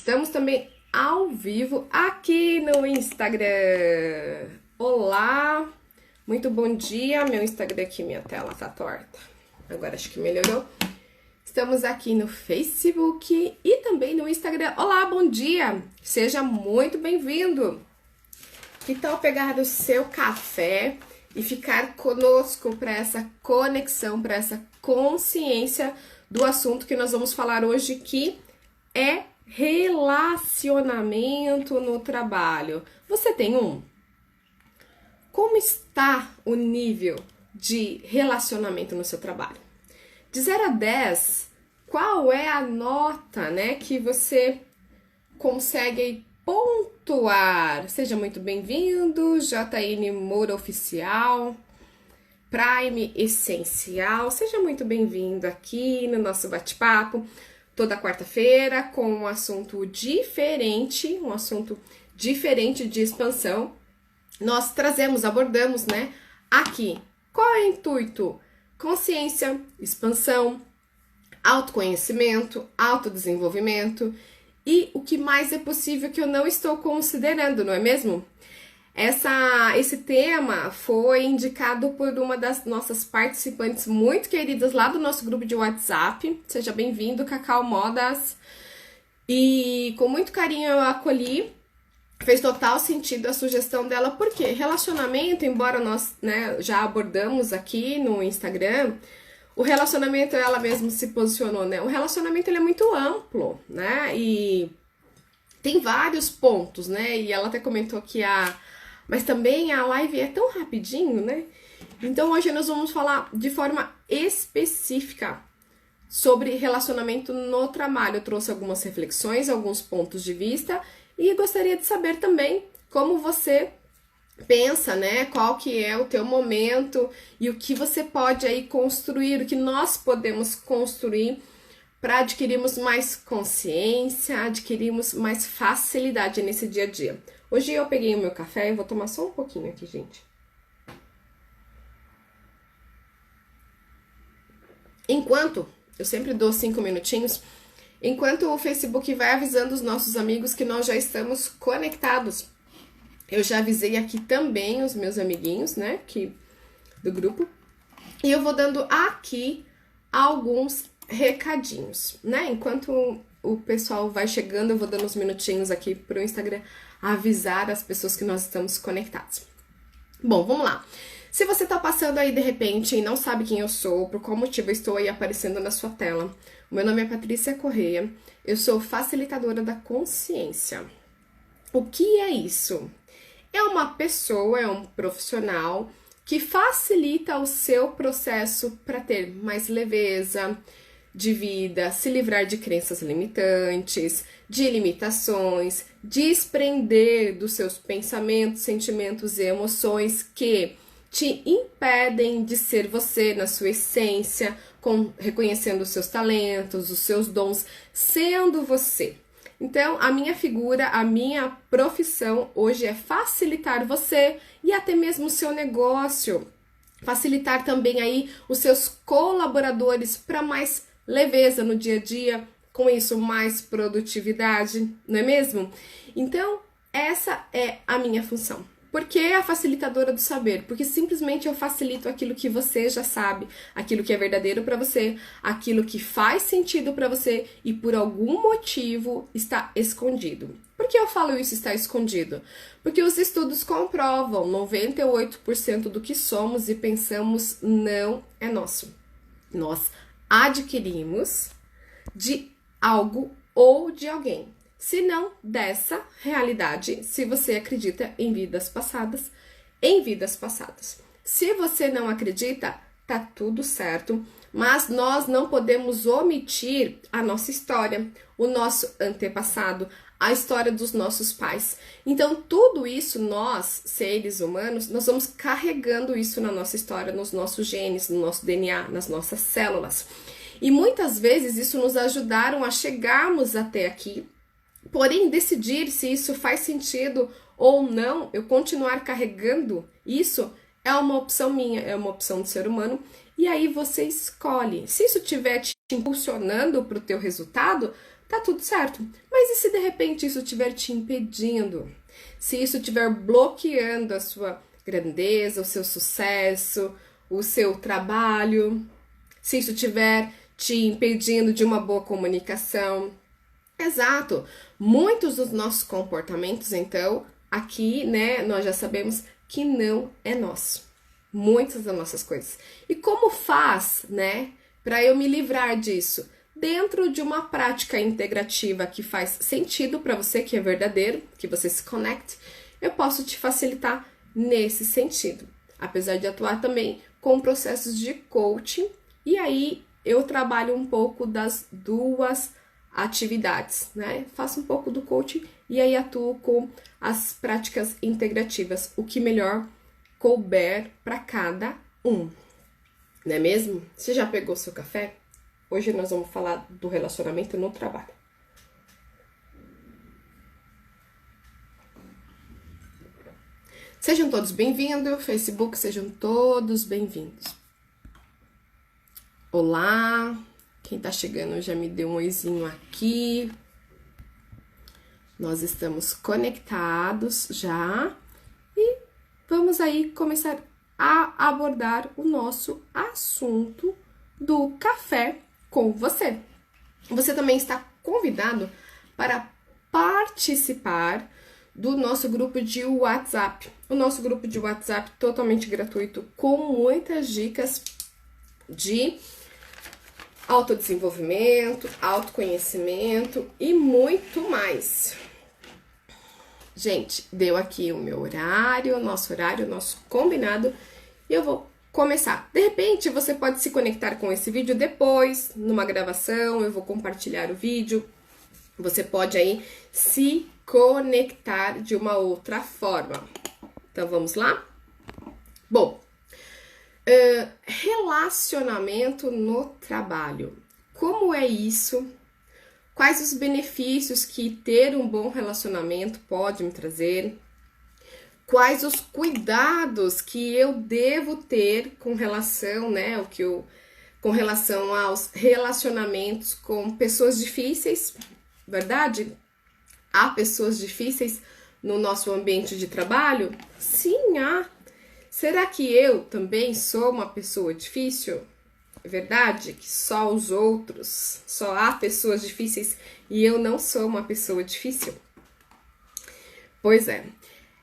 Estamos também ao vivo aqui no Instagram. Olá, muito bom dia. Meu Instagram aqui, minha tela tá torta. Agora acho que melhorou. Estamos aqui no Facebook e também no Instagram. Olá, bom dia. Seja muito bem-vindo. Que tal pegar o seu café e ficar conosco para essa conexão, para essa consciência do assunto que nós vamos falar hoje, que é relacionamento no trabalho. Você tem um? Como está o nível de relacionamento no seu trabalho? De 0 a 10, qual é a nota, que você consegue pontuar? Seja muito bem-vindo, JN Moura Oficial, Prime Essencial, seja muito bem-vindo aqui no nosso bate-papo, toda quarta-feira, com um assunto diferente de expansão. Nós abordamos, aqui, qual é o intuito? Consciência, expansão, autoconhecimento, autodesenvolvimento e o que mais é possível que eu não estou considerando, não é mesmo? Esse tema foi indicado por uma das nossas participantes muito queridas lá do nosso grupo de WhatsApp. Seja bem-vindo, Cacau Modas. E com muito carinho eu acolhi. Fez total sentido a sugestão dela, porque relacionamento, embora nós já abordamos aqui no Instagram, o relacionamento, ela mesma se posicionou, o relacionamento ele é muito amplo, e tem vários pontos, e ela até comentou que mas também a live é tão rapidinho, Então hoje nós vamos falar de forma específica sobre relacionamento no trabalho. Eu trouxe algumas reflexões, alguns pontos de vista e gostaria de saber também como você pensa, qual que é o teu momento e o que você pode aí construir, o que nós podemos construir para adquirirmos mais consciência, adquirirmos mais facilidade nesse dia a dia. Hoje eu peguei o meu café e vou tomar só um pouquinho aqui, gente. Enquanto, eu sempre dou 5 minutinhos, enquanto o Facebook vai avisando os nossos amigos que nós já estamos conectados. Eu já avisei aqui também os meus amiguinhos, do grupo. E eu vou dando aqui alguns recadinhos, Enquanto o pessoal vai chegando, eu vou dando uns minutinhos aqui pro Instagram avisar as pessoas que nós estamos conectados. Bom, vamos lá. Se você tá passando aí de repente e não sabe quem eu sou, por qual motivo eu estou aí aparecendo na sua tela, o meu nome é Patrícia Correia, eu sou facilitadora da consciência. O que é isso? É uma pessoa, é um profissional que facilita o seu processo para ter mais leveza de vida, se livrar de crenças limitantes, de limitações, desprender dos seus pensamentos, sentimentos e emoções que te impedem de ser você na sua essência, reconhecendo os seus talentos, os seus dons, sendo você. Então, a minha figura, a minha profissão hoje é facilitar você e até mesmo o seu negócio, facilitar também aí os seus colaboradores para mais leveza no dia a dia, com isso mais produtividade, não é mesmo? Então, essa é a minha função. Por que a facilitadora do saber? Porque simplesmente eu facilito aquilo que você já sabe, aquilo que é verdadeiro para você, aquilo que faz sentido para você e por algum motivo está escondido. Por que eu falo isso está escondido? Porque os estudos comprovam 98% do que somos e pensamos não é nosso. Nós adquirimos de algo ou de alguém, se não dessa realidade, se você acredita em vidas passadas, Se você não acredita, tá tudo certo, mas nós não podemos omitir a nossa história, o nosso antepassado, a história dos nossos pais. Então, tudo isso, nós, seres humanos, nós vamos carregando isso na nossa história, nos nossos genes, no nosso DNA, nas nossas células. E muitas vezes isso nos ajudaram a chegarmos até aqui, porém decidir se isso faz sentido ou não, eu continuar carregando isso, é uma opção minha, é uma opção do ser humano, e aí você escolhe. Se isso estiver te impulsionando para o teu resultado, tá tudo certo. Mas e se de repente isso estiver te impedindo? Se isso estiver bloqueando a sua grandeza, o seu sucesso, o seu trabalho, se isso estiver te impedindo de uma boa comunicação. Exato. Muitos dos nossos comportamentos, então, aqui, né, nós já sabemos que não é nosso. Muitas das nossas coisas. E como faz, né, para eu me livrar disso? Dentro de uma prática integrativa que faz sentido para você, que é verdadeiro, que você se conecte, eu posso te facilitar nesse sentido. Apesar de atuar também com processos de coaching, e aí eu trabalho um pouco das duas atividades, né? Faço um pouco do coaching e aí atuo com as práticas integrativas, o que melhor couber para cada um, não é mesmo? Você já pegou seu café? Hoje nós vamos falar do relacionamento no trabalho. Sejam todos bem-vindos, Facebook, sejam todos bem-vindos. Olá, quem tá chegando já me deu um oizinho aqui. Nós estamos conectados já e vamos aí começar a abordar o nosso assunto do café com você. Você também está convidado para participar do nosso grupo de WhatsApp. O nosso grupo de WhatsApp totalmente gratuito, com muitas dicas de autodesenvolvimento, autoconhecimento e muito mais. Gente, deu aqui o meu horário, nosso combinado, e eu vou começar. De repente, você pode se conectar com esse vídeo depois, numa gravação, eu vou compartilhar o vídeo. Você pode aí se conectar de uma outra forma. Então, vamos lá? Bom, relacionamento no trabalho. Como é isso? Quais os benefícios que ter um bom relacionamento pode me trazer? Quais os cuidados que eu devo ter com relação, né, com relação aos relacionamentos com pessoas difíceis, verdade? Há pessoas difíceis no nosso ambiente de trabalho? Sim, há. Será que eu também sou uma pessoa difícil? É verdade que só os outros, só há pessoas difíceis e eu não sou uma pessoa difícil? Pois é,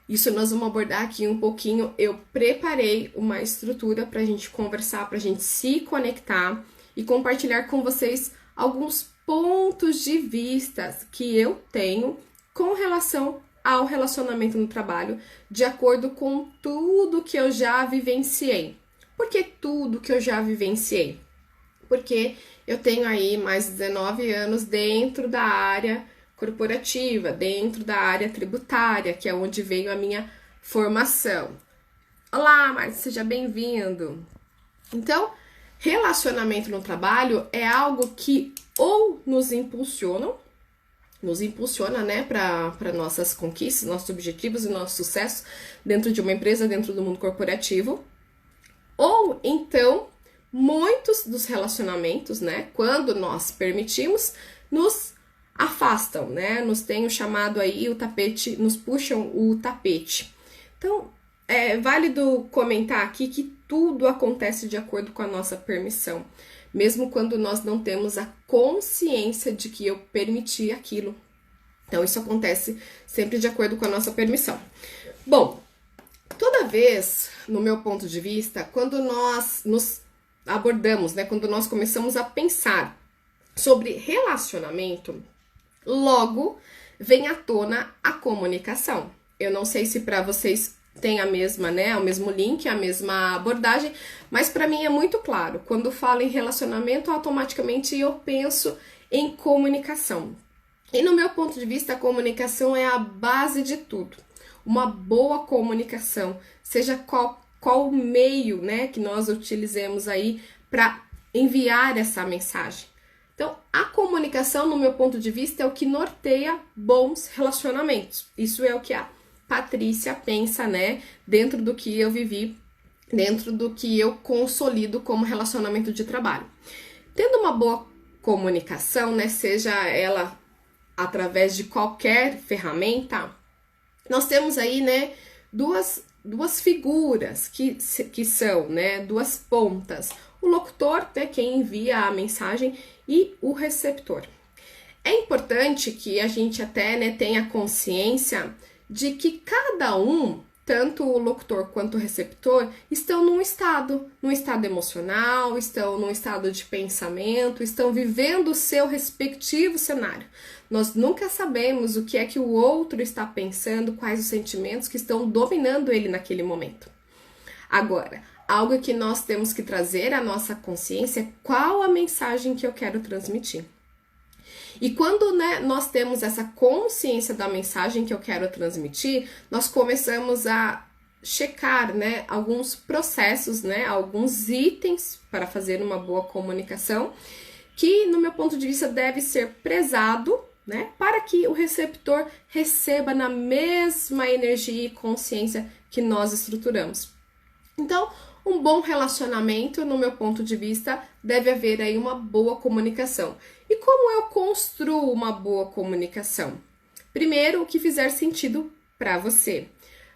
isso nós vamos abordar aqui um pouquinho. Eu preparei uma estrutura para a gente conversar, para a gente se conectar e compartilhar com vocês alguns pontos de vista que eu tenho com relação ao relacionamento no trabalho, de acordo com tudo que eu já vivenciei. Por que tudo que eu já vivenciei? Porque eu tenho aí mais de 19 anos dentro da área corporativa, dentro da área tributária, que é onde veio a minha formação. Olá, Marcia, seja bem-vindo. Então, relacionamento no trabalho é algo que ou nos impulsiona, né, para nossas conquistas, nossos objetivos e nosso sucesso dentro de uma empresa, dentro do mundo corporativo. Ou então, muitos dos relacionamentos, né, quando nós permitimos, nos afastam, né, nos tem o chamado aí o tapete, nos puxam o tapete. Então, é válido comentar aqui que tudo acontece de acordo com a nossa permissão, mesmo quando nós não temos a consciência de que eu permiti aquilo. Então, isso acontece sempre de acordo com a nossa permissão. Bom, toda vez, no meu ponto de vista, quando nós nos abordamos, né, quando nós começamos a pensar sobre relacionamento, logo vem à tona a comunicação. Eu não sei se para vocês tem a mesma, né, o mesmo link, a mesma abordagem, mas para mim é muito claro. Quando falo em relacionamento, automaticamente eu penso em comunicação. E no meu ponto de vista, a comunicação é a base de tudo. Uma boa comunicação, seja qual meio, né, que nós utilizemos aí para enviar essa mensagem. Então, a comunicação, no meu ponto de vista, é o que norteia bons relacionamentos. Isso é o que a Patrícia pensa, né, dentro do que eu vivi, dentro do que eu consolido como relacionamento de trabalho. Tendo uma boa comunicação, né, seja ela através de qualquer ferramenta, nós temos aí, né, duas figuras que são, né, duas pontas. O locutor, né, quem envia a mensagem, e o receptor. É importante que a gente até, né, tenha consciência de que cada um, tanto o locutor quanto o receptor, estão num estado emocional, estão num estado de pensamento, estão vivendo o seu respectivo cenário. Nós nunca sabemos o que é que o outro está pensando, quais os sentimentos que estão dominando ele naquele momento. Agora, algo que nós temos que trazer à nossa consciência é qual a mensagem que eu quero transmitir. E quando, né, nós temos essa consciência da mensagem que eu quero transmitir, nós começamos a checar, né, alguns processos, né, alguns itens para fazer uma boa comunicação, que, no meu ponto de vista, deve ser prezado, né, para que o receptor receba na mesma energia e consciência que nós estruturamos. Então, um bom relacionamento, no meu ponto de vista, deve haver aí uma boa comunicação. E como eu construo uma boa comunicação? Primeiro, o que fizer sentido para você.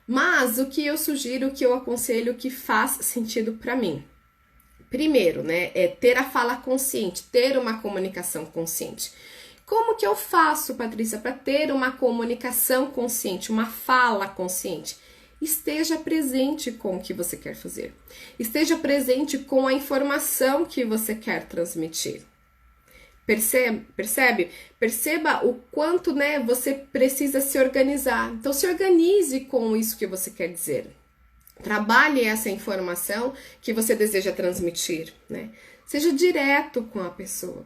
Mas o que eu sugiro, o que eu aconselho, que faz sentido para mim. Primeiro, né, é ter a fala consciente, ter uma comunicação consciente. Como que eu faço, Patrícia, para ter uma comunicação consciente, uma fala consciente? Esteja presente com o que você quer fazer. Esteja presente com a informação que você quer transmitir. Percebe? Perceba o quanto, né, você precisa se organizar. Então, se organize com isso que você quer dizer. Trabalhe essa informação que você deseja transmitir, né? Seja direto com a pessoa,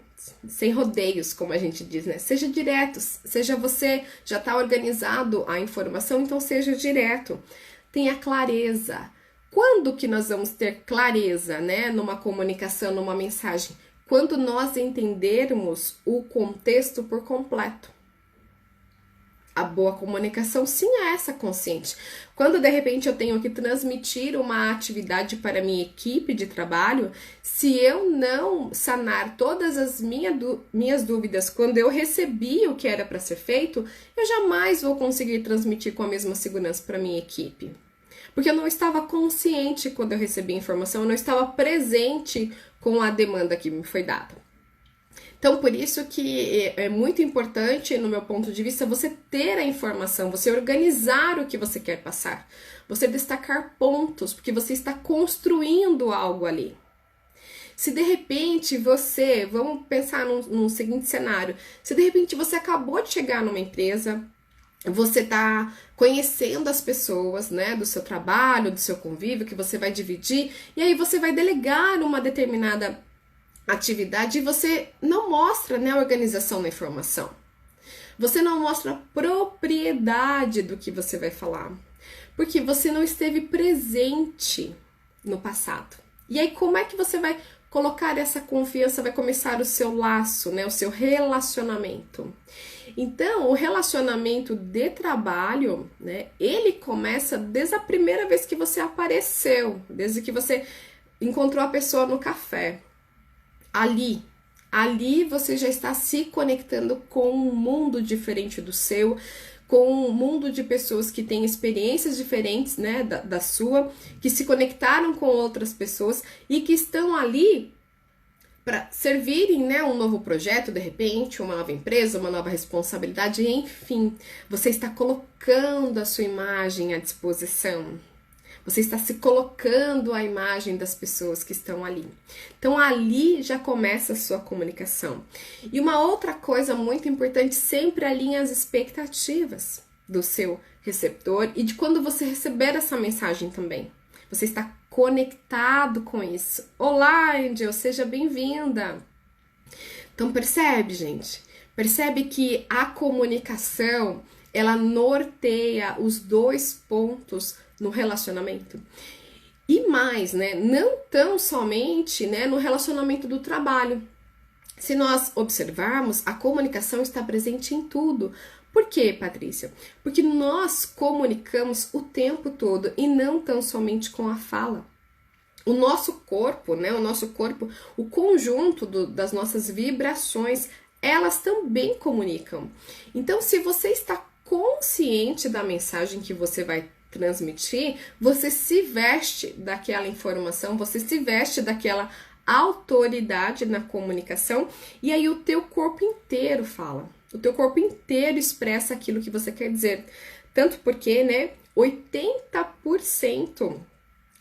sem rodeios, como a gente diz, né? Seja direto, seja você já está organizado a informação, então seja direto. Tenha clareza. Quando que nós vamos ter clareza, né, numa comunicação, numa mensagem? Quando nós entendermos o contexto por completo. A boa comunicação, sim, é essa consciente. Quando, de repente, eu tenho que transmitir uma atividade para minha equipe de trabalho, se eu não sanar todas as minhas dúvidas quando eu recebi o que era para ser feito, eu jamais vou conseguir transmitir com a mesma segurança para minha equipe. Porque eu não estava consciente quando eu recebi a informação, eu não estava presente com a demanda que me foi dada. Então, por isso que é muito importante, no meu ponto de vista, você ter a informação, você organizar o que você quer passar, você destacar pontos, porque você está construindo algo ali. Se de repente você, vamos pensar num seguinte cenário, se de repente você acabou de chegar numa empresa, você está conhecendo as pessoas, né, do seu trabalho, do seu convívio, que você vai dividir, e aí você vai delegar uma determinada atividade e você não mostra, né, a organização da informação. Você não mostra a propriedade do que você vai falar, porque você não esteve presente no passado. E aí, como é que você vai colocar essa confiança, vai começar o seu laço, né, o seu relacionamento? Então, o relacionamento de trabalho, né, ele começa desde a primeira vez que você apareceu, desde que você encontrou a pessoa no café. Ali você já está se conectando com um mundo diferente do seu, com um mundo de pessoas que têm experiências diferentes, né, da sua, que se conectaram com outras pessoas e que estão ali para servirem, né, um novo projeto, de repente, uma nova empresa, uma nova responsabilidade, enfim, você está colocando a sua imagem à disposição. Você está se colocando a imagem das pessoas que estão ali. Então, ali já começa a sua comunicação. E uma outra coisa muito importante, sempre alinhe as expectativas do seu receptor e de quando você receber essa mensagem também. Você está conectado com isso. Olá, Angel, seja bem-vinda. Então, percebe, gente? Percebe que a comunicação, ela norteia os dois pontos no relacionamento. E mais, né, não tão somente, né, no relacionamento do trabalho. Se nós observarmos, a comunicação está presente em tudo. Por quê, Patrícia? Porque nós comunicamos o tempo todo e não tão somente com a fala. O nosso corpo, né, o conjunto das nossas vibrações elas também comunicam. Então, se você está consciente da mensagem que você vai transmitir, você se veste daquela informação, você se veste daquela autoridade na comunicação, e aí o teu corpo inteiro fala. O teu corpo inteiro expressa aquilo que você quer dizer. Tanto porque, né, 80%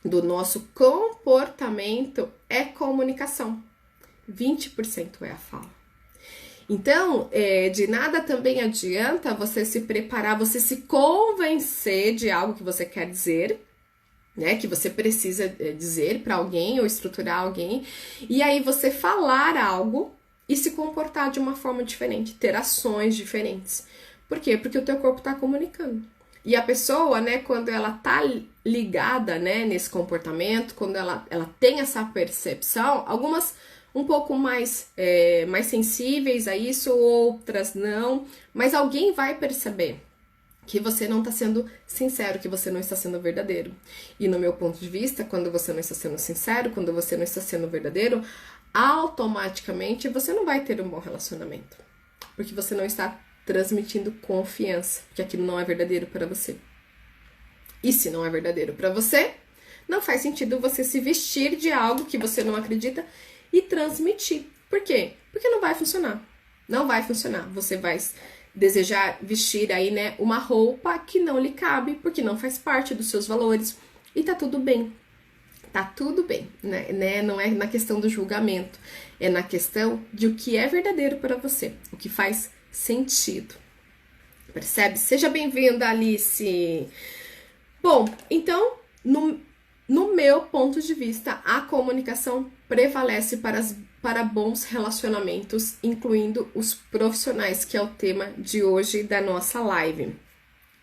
do nosso comportamento é comunicação. 20% é a fala. Então, de nada também adianta você se preparar, você se convencer de algo que você quer dizer, né? Que você precisa dizer para alguém ou estruturar alguém, e aí você falar algo e se comportar de uma forma diferente, ter ações diferentes. Por quê? Porque o teu corpo está comunicando. E a pessoa, né, quando ela tá ligada, né, nesse comportamento, quando ela tem essa percepção, algumas um pouco mais sensíveis a isso, outras não, mas alguém vai perceber que você não está sendo sincero, que você não está sendo verdadeiro. E no meu ponto de vista, quando você não está sendo sincero, quando você não está sendo verdadeiro, automaticamente você não vai ter um bom relacionamento, porque você não está transmitindo confiança, que aquilo não é verdadeiro para você. E se não é verdadeiro para você, não faz sentido você se vestir de algo que você não acredita e transmitir. Por quê? Porque não vai funcionar. Não vai funcionar. Você vai desejar vestir aí, né, uma roupa que não lhe cabe, porque não faz parte dos seus valores. E tá tudo bem. Tá tudo bem, né? Não é na questão do julgamento. É na questão de o que é verdadeiro para você. O que faz sentido. Percebe? Seja bem-vinda, Alice! Bom, então, no meu ponto de vista, a comunicação prevalece para bons relacionamentos, incluindo os profissionais, que é o tema de hoje da nossa live.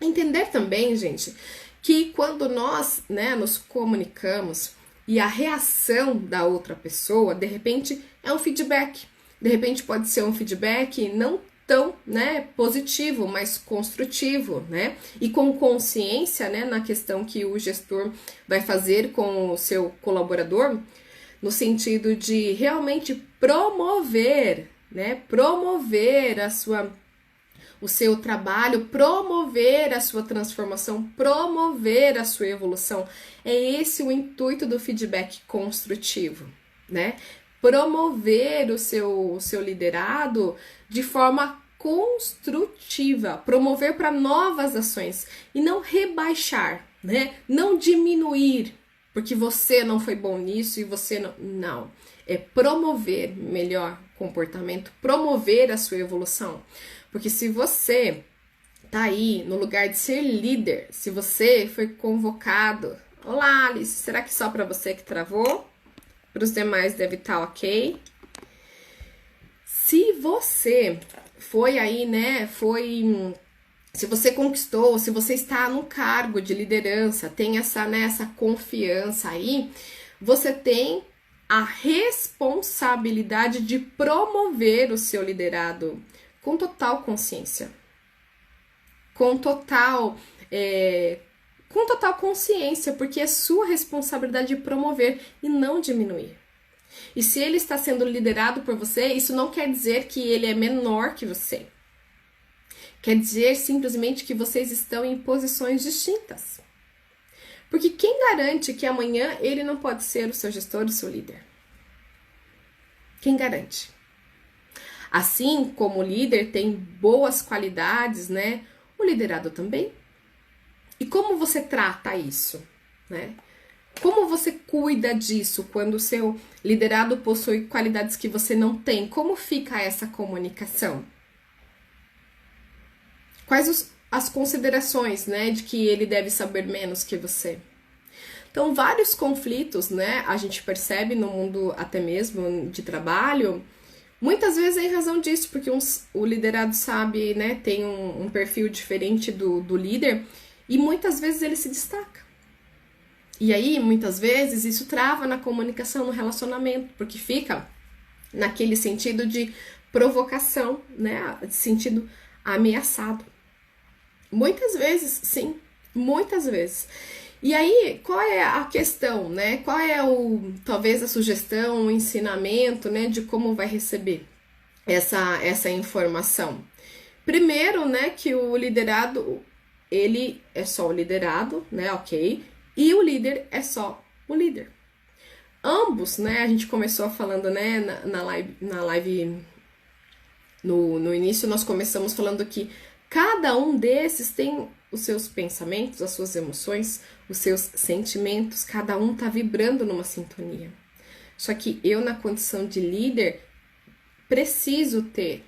Entender também, gente, que quando nós, né, nos comunicamos e a reação da outra pessoa, de repente, é um feedback. De repente pode ser um feedback não tão, né, positivo, mas construtivo, né? E com consciência, né, na questão que o gestor vai fazer com o seu colaborador, no sentido de realmente promover, né? Promover o seu trabalho, promover a sua transformação, promover a sua evolução. É esse o intuito do feedback construtivo, né? Promover o seu liderado de forma construtiva, promover para novas ações e não rebaixar, né? Não diminuir, porque você não foi bom nisso e você não. É promover melhor comportamento, promover a sua evolução. Porque se você tá aí no lugar de ser líder, se você foi convocado, olá Alice, será que só para você que travou? Para os demais deve estar ok. Se você foi aí, né, se você conquistou, se você está no cargo de liderança, tem essa confiança aí, você tem a responsabilidade de promover o seu liderado com total consciência, com total consciência, porque é sua responsabilidade de promover e não diminuir. E se ele está sendo liderado por você, isso não quer dizer que ele é menor que você. Quer dizer simplesmente que vocês estão em posições distintas. Porque quem garante que amanhã ele não pode ser o seu gestor, o seu líder? Quem garante? Assim como o líder tem boas qualidades, né? O liderado também. E como você trata isso, né? Como você cuida disso quando o seu liderado possui qualidades que você não tem? Como fica essa comunicação? Quais as considerações, né, de que ele deve saber menos que você? Então, vários conflitos, né, a gente percebe no mundo até mesmo de trabalho, muitas vezes é em razão disso, porque o liderado sabe, né, tem um perfil diferente do líder e muitas vezes ele se destaca. E aí, muitas vezes, isso trava na comunicação, no relacionamento, porque fica naquele sentido de provocação, né, de sentido ameaçado. Muitas vezes, sim, muitas vezes. E aí, qual é a questão, né? Qual é talvez a sugestão, o ensinamento, né, de como vai receber? essa informação? Primeiro, né, que o liderado, ele é só o liderado, né, ok? E o líder é só o líder. Ambos, né, a gente começou falando, né, na live no início nós começamos falando que cada um desses tem os seus pensamentos, as suas emoções, os seus sentimentos, cada um tá vibrando numa sintonia. Só que eu, na condição de líder, preciso ter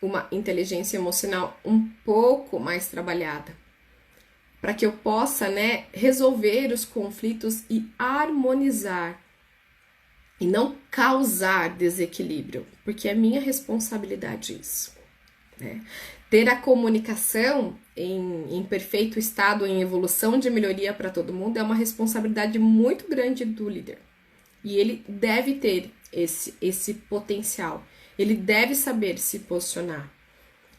uma inteligência emocional um pouco mais trabalhada, para que eu possa, né, resolver os conflitos e harmonizar e não causar desequilíbrio, porque é minha responsabilidade isso, né? Ter a comunicação em perfeito estado, em evolução de melhoria para todo mundo é uma responsabilidade muito grande do líder. E ele deve ter esse potencial. Ele deve saber se posicionar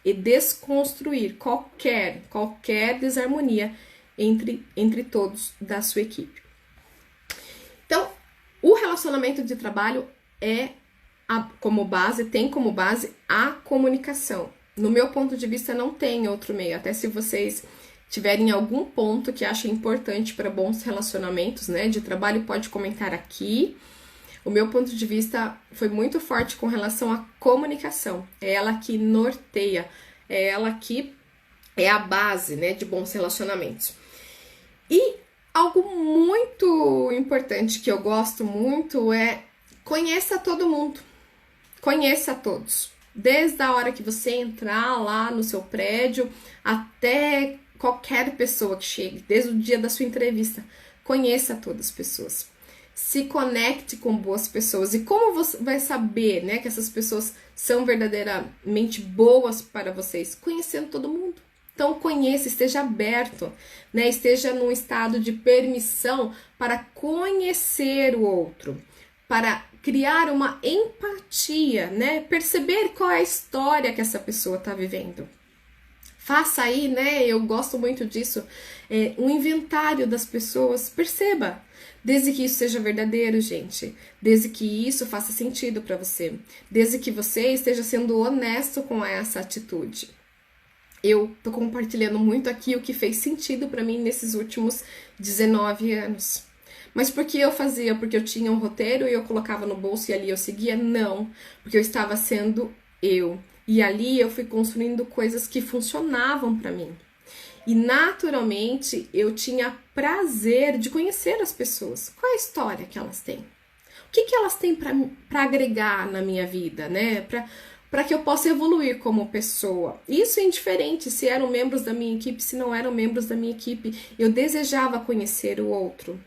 e desconstruir qualquer desarmonia entre todos da sua equipe. Então, o relacionamento de trabalho tem como base a comunicação. No meu ponto de vista, não tem outro meio. Até se vocês tiverem algum ponto que achem importante para bons relacionamentos, né, de trabalho, pode comentar aqui. O meu ponto de vista foi muito forte com relação à comunicação. É ela que norteia, é ela que é a base, né, de bons relacionamentos. E algo muito importante que eu gosto muito é conheça todo mundo. Conheça todos. Desde a hora que você entrar lá no seu prédio até qualquer pessoa que chegue, desde o dia da sua entrevista. Conheça todas as pessoas. Se conecte com boas pessoas. E como você vai saber, né, que essas pessoas são verdadeiramente boas para vocês? Conhecendo todo mundo. Então, conheça, esteja aberto, né? Esteja num estado de permissão para conhecer o outro, para criar uma empatia, né? Perceber qual é a história que essa pessoa está vivendo. Faça aí, né? Eu gosto muito disso, um inventário das pessoas. Perceba, desde que isso seja verdadeiro, gente. Desde que isso faça sentido para você. Desde que você esteja sendo honesto com essa atitude. Eu tô compartilhando muito aqui o que fez sentido para mim nesses últimos 19 anos. Mas por que eu fazia? Porque eu tinha um roteiro e eu colocava no bolso e ali eu seguia? Não, porque eu estava sendo eu. E ali eu fui construindo coisas que funcionavam para mim. E naturalmente eu tinha prazer de conhecer as pessoas. Qual é a história que elas têm? O que elas têm para agregar na minha vida, né? Para que eu possa evoluir como pessoa. Isso é indiferente se eram membros da minha equipe, se não eram membros da minha equipe. Eu desejava conhecer o outro.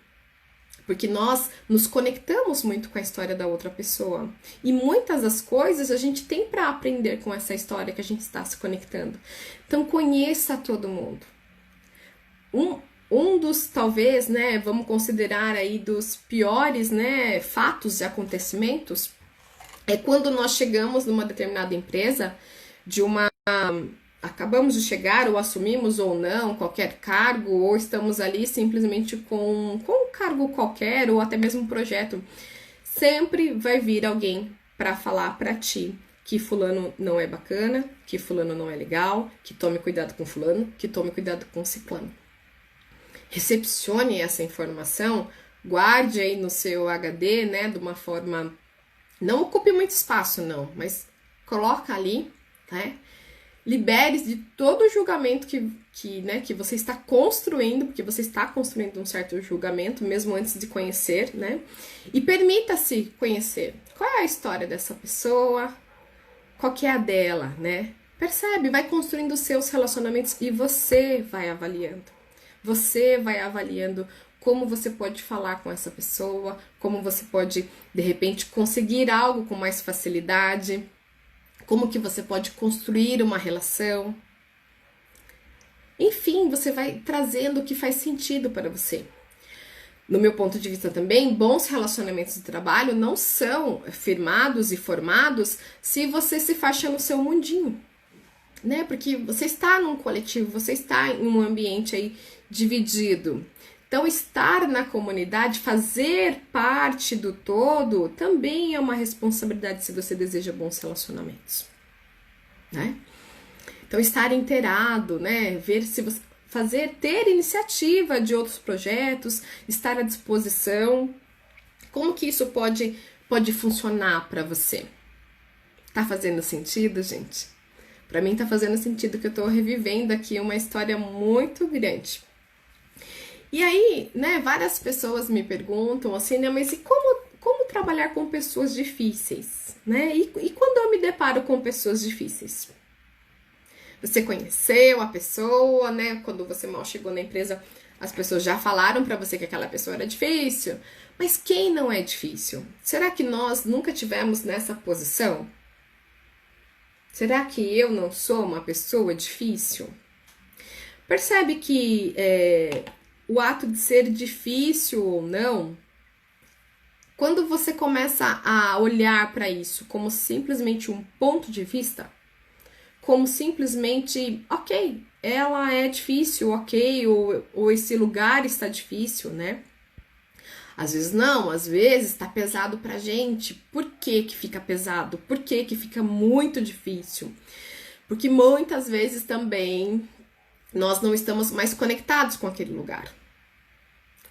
Porque nós nos conectamos muito com a história da outra pessoa. E muitas das coisas a gente tem para aprender com essa história que a gente está se conectando. Então conheça todo mundo. Um dos, talvez, né, vamos considerar aí dos piores, né, fatos e acontecimentos é quando nós chegamos numa determinada empresa, acabamos de chegar ou assumimos ou não qualquer cargo, ou estamos ali simplesmente com um cargo qualquer, ou até mesmo um projeto. Sempre vai vir alguém para falar para ti que fulano não é bacana, que fulano não é legal, que tome cuidado com fulano, que tome cuidado com ciclano. Recepcione essa informação, guarde aí no seu HD, né, de uma forma... Não ocupe muito espaço, não, mas coloca ali, né? Libere de todo o julgamento que você está construindo, porque você está construindo um certo julgamento, mesmo antes de conhecer, né? E permita-se conhecer. Qual é a história dessa pessoa? Qual que é a dela, né? Percebe, vai construindo os seus relacionamentos e você vai avaliando. Você vai avaliando como você pode falar com essa pessoa, como você pode, de repente, conseguir algo com mais facilidade, como que você pode construir uma relação. Enfim, você vai trazendo o que faz sentido para você. No meu ponto de vista também, bons relacionamentos de trabalho não são firmados e formados se você se fecha no seu mundinho, né? Porque você está num coletivo, você está em um ambiente aí dividido. Então, estar na comunidade, fazer parte do todo, também é uma responsabilidade se você deseja bons relacionamentos. né? Então, estar inteirado, né? Ver se você ter iniciativa de outros projetos, estar à disposição. Como que isso pode funcionar para você? Tá fazendo sentido, gente? Para mim tá fazendo sentido, que eu tô revivendo aqui uma história muito grande. E aí, né, várias pessoas me perguntam assim, né, mas e como trabalhar com pessoas difíceis, né? E quando eu me deparo com pessoas difíceis? Você conheceu a pessoa, né? Quando você mal chegou na empresa, as pessoas já falaram para você que aquela pessoa era difícil. Mas quem não é difícil? Será que nós nunca tivemos nessa posição? Será que eu não sou uma pessoa difícil? Percebe que o ato de ser difícil ou não, quando você começa a olhar para isso como simplesmente um ponto de vista, como simplesmente, ok, ela é difícil, ok, ou esse lugar está difícil, né? Às vezes não, às vezes tá pesado pra gente. Por que que fica pesado? Por que que fica muito difícil? Porque muitas vezes também nós não estamos mais conectados com aquele lugar.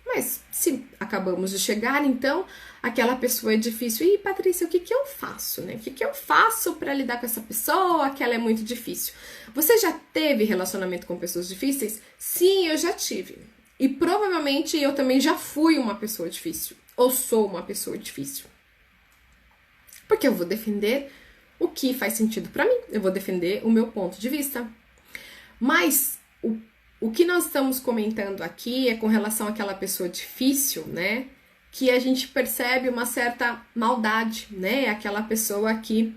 Mas se acabamos de chegar, então aquela pessoa é difícil. E Patrícia, o que que eu faço, né? O que que eu faço para lidar com essa pessoa que ela é muito difícil? Você já teve relacionamento com pessoas difíceis? Sim, eu já tive. E provavelmente eu também já fui uma pessoa difícil. Ou sou uma pessoa difícil. Porque eu vou defender o que faz sentido para mim. Eu vou defender o meu ponto de vista. Mas o que nós estamos comentando aqui é com relação àquela pessoa difícil, né? Que a gente percebe uma certa maldade, né? Aquela pessoa que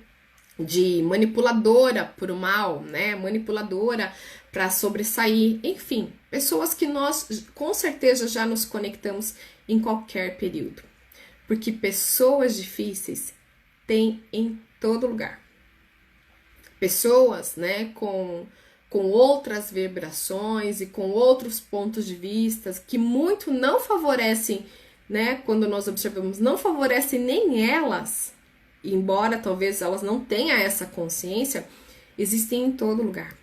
de manipuladora por o mal, né? Manipuladora para sobressair, enfim, pessoas que nós com certeza já nos conectamos em qualquer período. Porque pessoas difíceis tem em todo lugar. Pessoas, né, com outras vibrações e com outros pontos de vista que muito não favorecem, né, quando nós observamos, não favorecem nem elas, embora talvez elas não tenham essa consciência, existem em todo lugar.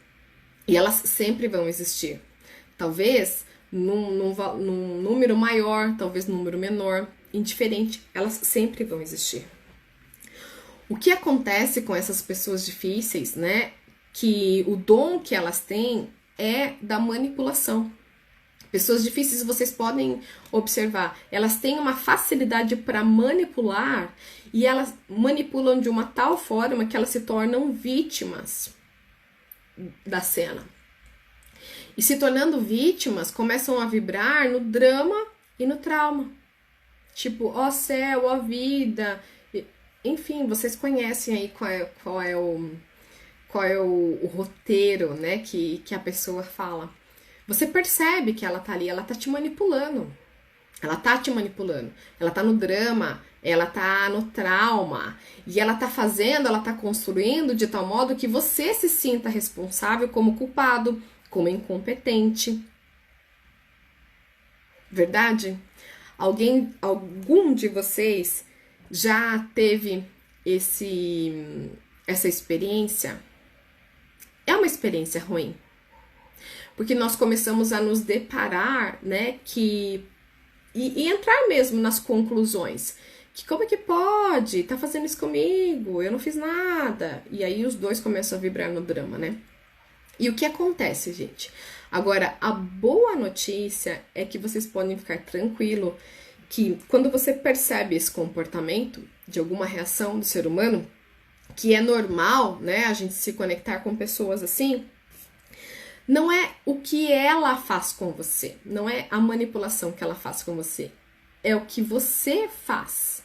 E elas sempre vão existir. Talvez num número maior, talvez num número menor, indiferente, elas sempre vão existir. O que acontece com essas pessoas difíceis, né? Que o dom que elas têm é da manipulação. Pessoas difíceis, vocês podem observar, elas têm uma facilidade para manipular e elas manipulam de uma tal forma que elas se tornam vítimas da cena. E se tornando vítimas, começam a vibrar no drama e no trauma. Tipo, ó céu, ó vida. Enfim, vocês conhecem aí qual é o roteiro, né, que a pessoa fala. Você percebe que ela tá ali, ela tá te manipulando. Ela tá te manipulando. Ela tá no drama, ela tá no trauma. E ela tá construindo de tal modo que você se sinta responsável como culpado, como incompetente. Verdade? Algum de vocês já teve essa experiência? É uma experiência ruim. Porque nós começamos a nos deparar, né, e entrar mesmo nas conclusões. Que como é que pode? Tá fazendo isso comigo? Eu não fiz nada. E aí os dois começam a vibrar no drama, né? E o que acontece, gente? Agora, a boa notícia é que vocês podem ficar tranquilo que quando você percebe esse comportamento de alguma reação do ser humano, que é normal, né, a gente se conectar com pessoas assim, não é o que ela faz com você, não é a manipulação que ela faz com você, é o que você faz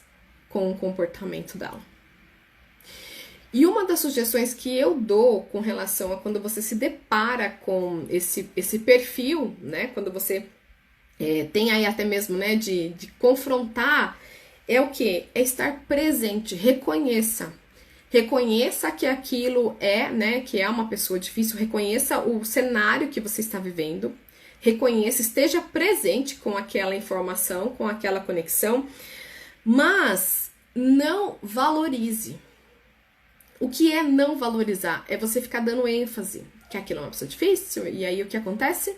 com o comportamento dela. E uma das sugestões que eu dou com relação a quando você se depara com esse perfil, né, quando você tem aí até mesmo, né, de confrontar, é o que? É estar presente, reconheça que aquilo é, né, que é uma pessoa difícil, reconheça o cenário que você está vivendo, reconheça, esteja presente com aquela informação, com aquela conexão, mas não valorize. O que é não valorizar? É você ficar dando ênfase que aquilo é uma pessoa difícil, e aí o que acontece?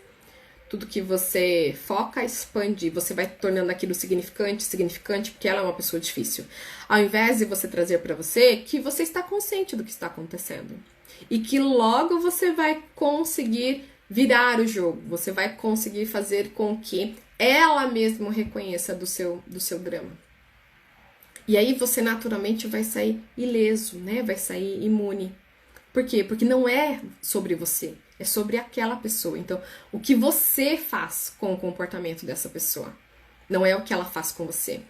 Tudo que você foca, expande, você vai tornando aquilo significante, porque ela é uma pessoa difícil. Ao invés de você trazer para você que você está consciente do que está acontecendo. E que logo você vai conseguir virar o jogo, você vai conseguir fazer com que ela mesma reconheça do seu drama. E aí você naturalmente vai sair ileso, né? Vai sair imune. Por quê? Porque não é sobre você, é sobre aquela pessoa. Então, o que você faz com o comportamento dessa pessoa, não é o que ela faz com você.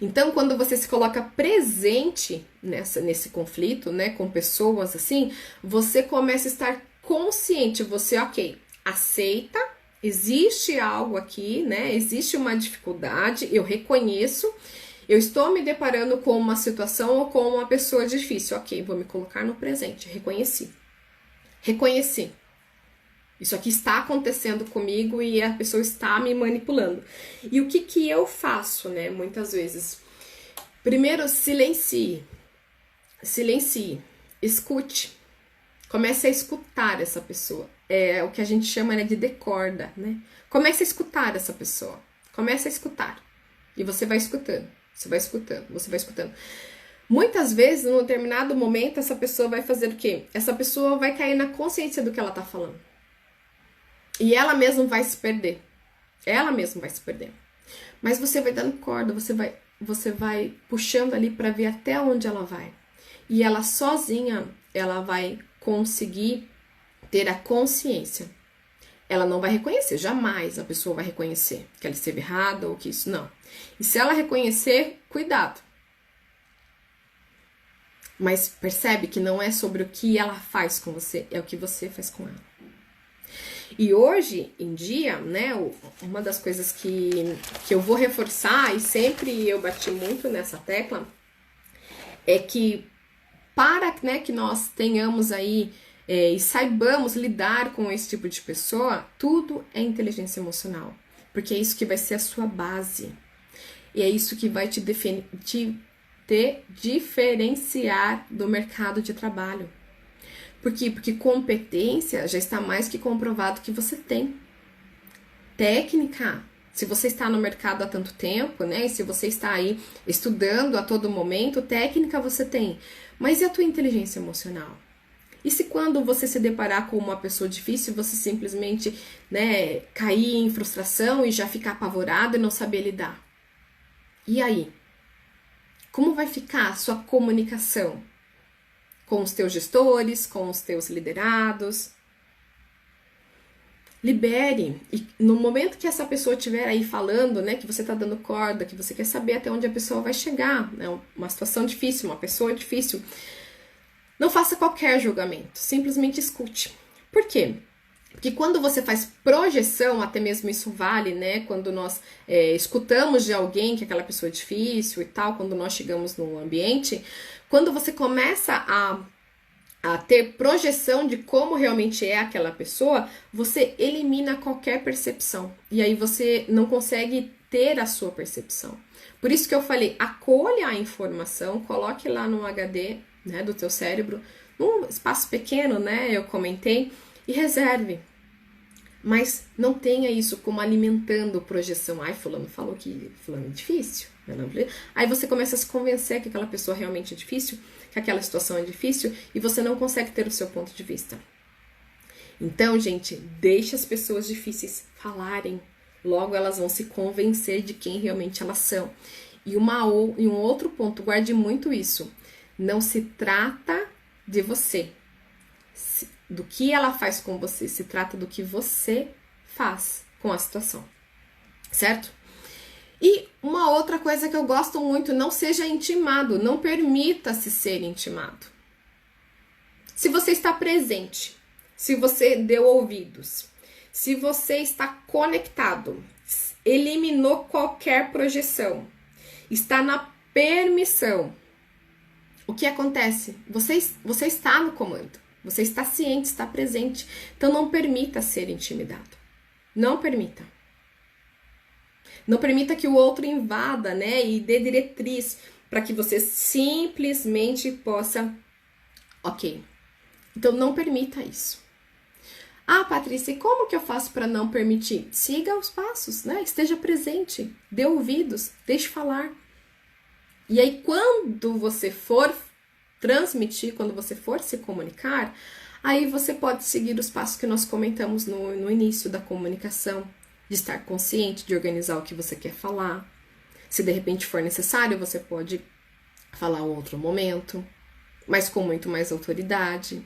Então, quando você se coloca presente nesse conflito, né, com pessoas assim, você começa a estar consciente, você, ok, aceita, existe algo aqui, né, existe uma dificuldade, eu reconheço, eu estou me deparando com uma situação ou com uma pessoa difícil, ok, vou me colocar no presente, reconheci. Isso aqui está acontecendo comigo e a pessoa está me manipulando. E o que eu faço, né? Muitas vezes. Primeiro, silencie, escute. Comece a escutar essa pessoa. É o que a gente chama, né, de decorda, né? Comece a escutar essa pessoa. Comece a escutar. E você vai escutando, você vai escutando. Muitas vezes, num determinado momento, essa pessoa vai fazer o quê? Essa pessoa vai cair na consciência do que ela tá falando. E ela mesma vai se perder. Mas você vai dando corda, você vai puxando ali para ver até onde ela vai. E ela sozinha, ela vai conseguir ter a consciência. Ela não vai reconhecer, jamais a pessoa vai reconhecer que ela esteve errada ou que isso, não. E se ela reconhecer, cuidado. Mas percebe que não é sobre o que ela faz com você, é o que você faz com ela. E hoje em dia, né, uma das coisas que eu vou reforçar, e sempre eu bati muito nessa tecla, é que para, né, que nós tenhamos aí e saibamos lidar com esse tipo de pessoa, tudo é inteligência emocional. Porque é isso que vai ser a sua base. E é isso que vai te diferenciar do mercado de trabalho. Por quê? Porque competência já está mais que comprovado que você tem. Técnica, se você está no mercado há tanto tempo, né? E se você está aí estudando a todo momento, técnica você tem. Mas e a tua inteligência emocional? E se quando você se deparar com uma pessoa difícil, você simplesmente, né, cair em frustração e já ficar apavorado e não saber lidar? E aí? Como vai ficar a sua comunicação? Com os teus gestores, com os teus liderados. Libere. E no momento que essa pessoa estiver aí falando, né, que você tá dando corda, que você quer saber até onde a pessoa vai chegar, né, uma situação difícil, uma pessoa difícil, não faça qualquer julgamento, simplesmente escute. Por quê? Porque quando você faz projeção, até mesmo isso vale, né? Quando nós escutamos de alguém que aquela pessoa é difícil e tal, quando nós chegamos num ambiente, quando você começa a ter projeção de como realmente é aquela pessoa, você elimina qualquer percepção. E aí você não consegue ter a sua percepção. Por isso que eu falei, acolha a informação, coloque lá no HD, né, do teu cérebro, num espaço pequeno, né? Eu comentei. E reserve. Mas não tenha isso como alimentando projeção. Ai, fulano falou que fulano é difícil. Aí você começa a se convencer que aquela pessoa realmente é difícil, que aquela situação é difícil, e você não consegue ter o seu ponto de vista. Então, gente, deixe as pessoas difíceis falarem. Logo elas vão se convencer de quem realmente elas são. E um outro ponto, guarde muito isso. Não se trata de você. Do que ela faz com você, se trata do que você faz com a situação, certo? E uma outra coisa que eu gosto muito, não seja intimado, não permita-se ser intimado. Se você está presente, se você deu ouvidos, se você está conectado, eliminou qualquer projeção, está na permissão, o que acontece? Você está no comando. Você está ciente, está presente. Então não permita ser intimidado. Não permita. Não permita que o outro invada, né? E dê diretriz para que você simplesmente possa Ok. Então não permita isso. Ah, Patrícia, e como que eu faço para não permitir? Siga os passos, né? Esteja presente, dê ouvidos, deixe falar. E aí, quando você for transmitir, quando você for se comunicar, aí você pode seguir os passos que nós comentamos no início da comunicação, de estar consciente, de organizar o que você quer falar. Se de repente for necessário, você pode falar em outro momento, mas com muito mais autoridade.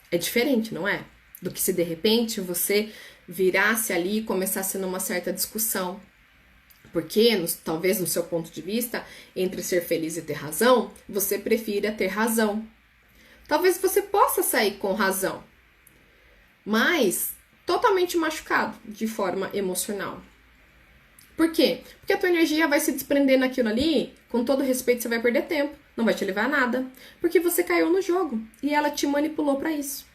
É diferente, não é? Do que se de repente você virasse ali e começasse numa certa discussão. Porque, talvez no seu ponto de vista, entre ser feliz e ter razão, você prefira ter razão. Talvez você possa sair com razão, mas totalmente machucado de forma emocional. Por quê? Porque a tua energia vai se desprender naquilo ali, com todo respeito, você vai perder tempo, não vai te levar a nada, porque você caiu no jogo e ela te manipulou para isso.